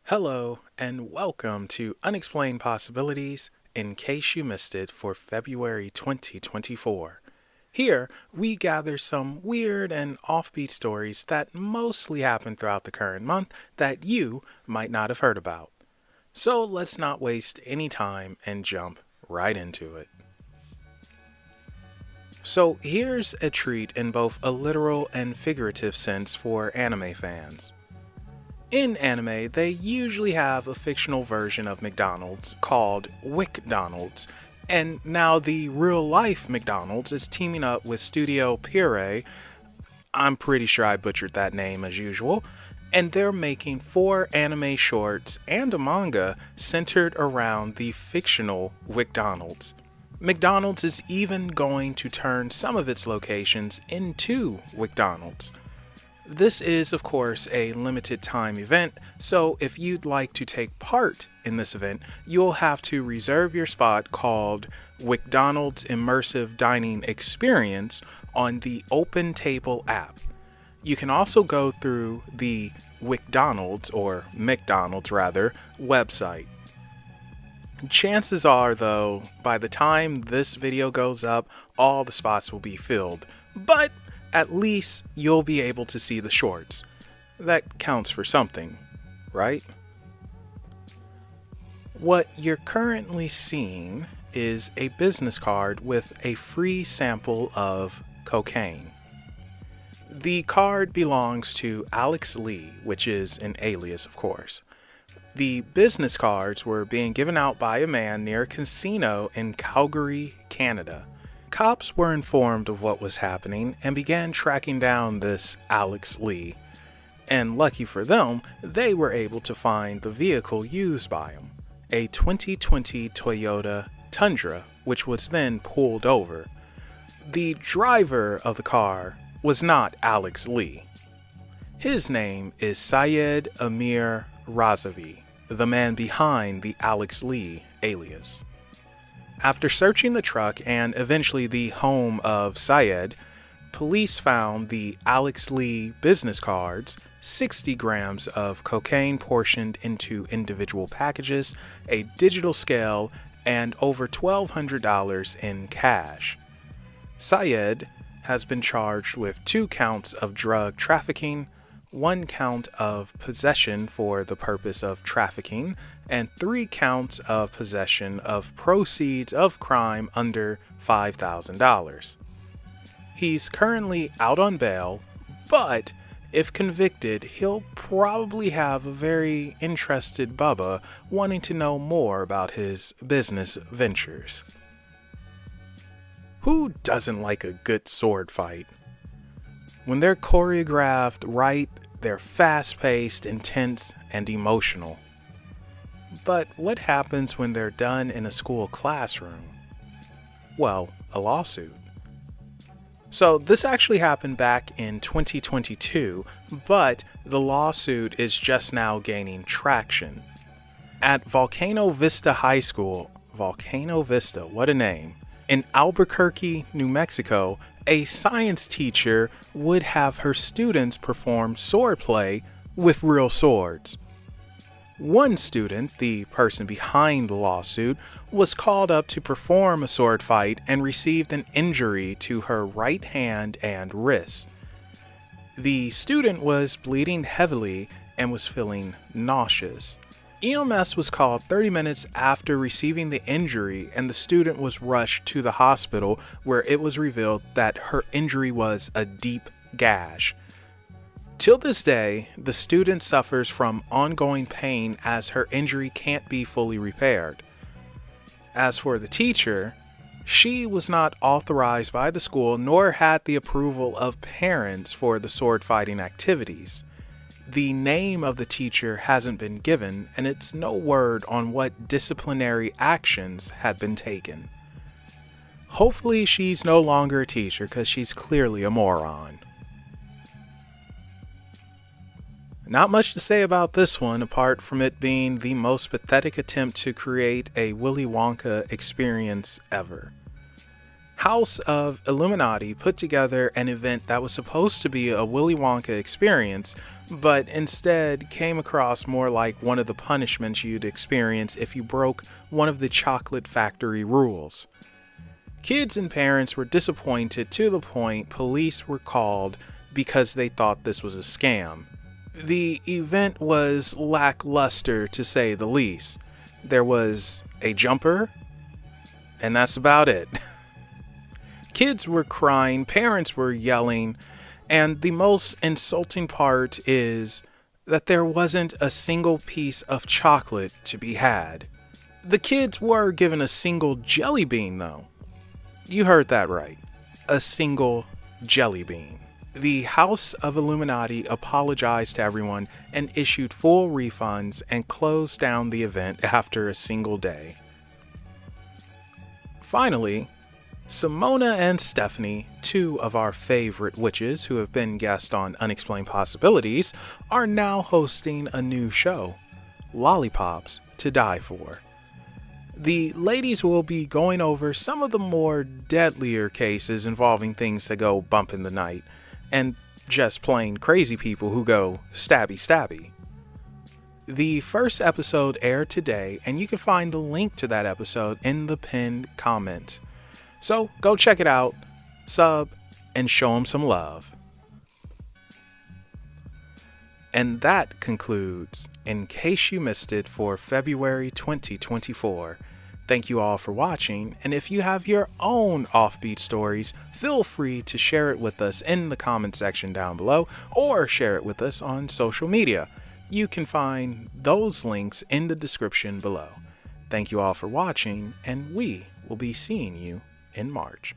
Hello, and welcome to Unexplained Possibilities, in case you missed it, for February 2024. Here, we gather some weird and offbeat stories that mostly happen throughout the current month that you might not have heard about. So let's not waste any time and jump right into it. So here's a treat in both a literal and figurative sense for anime fans. In anime, they usually have a fictional version of McDonald's called WcDonald's, and now the real-life McDonald's is teaming up with Studio Pierre. I'm pretty sure I butchered that name as usual, and they're making 4 anime shorts and a manga centered around the fictional WcDonald's. McDonald's is even going to turn some of its locations into WcDonald's. This is, of course, a limited time event, so if you'd like to take part in this event, you'll have to reserve your spot called McDonald's Immersive Dining Experience on the Open Table app. You can also go through the McDonald's, or McDonald's rather, website. Chances are, though, by the time this video goes up, all the spots will be filled, but at least you'll be able to see the shorts. That counts for something, right? What you're currently seeing is a business card with a free sample of cocaine. The card belongs to Alex Lee, which is an alias, of course. The business cards were being given out by a man near a casino in Calgary, Canada. Cops were informed of what was happening and began tracking down this Alex Lee. And lucky for them, they were able to find the vehicle used by him, a 2020 Toyota Tundra, which was then pulled over. The driver of the car was not Alex Lee. His name is Syed Amir Razavi, the man behind the Alex Lee alias. After searching the truck and eventually the home of Syed, police found the Alex Lee business cards, 60 grams of cocaine portioned into individual packages, a digital scale, and over $1,200 in cash. Syed has been charged with 2 counts of drug trafficking, 1 count of possession for the purpose of trafficking, and 3 counts of possession of proceeds of crime under $5,000. He's currently out on bail, but if convicted, he'll probably have a very interested Bubba wanting to know more about his business ventures. Who doesn't like a good sword fight? When they're choreographed right, they're fast-paced, intense, and emotional. But what happens when they're done in a school classroom? Well, a lawsuit. So this actually happened back in 2022, but the lawsuit is just now gaining traction. At Volcano Vista High School, Volcano Vista, what a name, in Albuquerque, New Mexico, a science teacher would have her students perform swordplay with real swords. One student, the person behind the lawsuit, was called up to perform a sword fight and received an injury to her right hand and wrist. The student was bleeding heavily and was feeling nauseous. EMS was called 30 minutes after receiving the injury, and the student was rushed to the hospital, where it was revealed that her injury was a deep gash. Till this day, the student suffers from ongoing pain as her injury can't be fully repaired. As for the teacher, she was not authorized by the school nor had the approval of parents for the sword fighting activities. The name of the teacher hasn't been given, and it's no word on what disciplinary actions had been taken. Hopefully she's no longer a teacher, because she's clearly a moron. Not much to say about this one, apart from it being the most pathetic attempt to create a Willy Wonka experience ever. House of Illuminati put together an event that was supposed to be a Willy Wonka experience, but instead came across more like one of the punishments you'd experience if you broke one of the chocolate factory rules. Kids and parents were disappointed to the point police were called because they thought this was a scam. The event was lackluster to say the least. There was a jumper, and that's about it. Kids were crying, parents were yelling, and the most insulting part is that there wasn't a single piece of chocolate to be had. The kids were given a single jelly bean, though. You heard that right. A single jelly bean. The House of Illuminati apologized to everyone and issued full refunds and closed down the event after a single day. Finally, Simona and Stephanie, two of our favorite witches who have been guests on Unexplained Possibilities, are now hosting a new show, Lollipops to Die For. The ladies will be going over some of the more deadlier cases involving things that go bump in the night, and just plain crazy people who go stabby stabby. The first episode aired today, and you can find the link to that episode in the pinned comment. So go check it out, sub, and show them some love. And that concludes In Case You Missed It for February 2024. Thank you all for watching, and if you have your own offbeat stories, feel free to share it with us in the comment section down below, or share it with us on social media. You can find those links in the description below. Thank you all for watching, and we will be seeing you in March.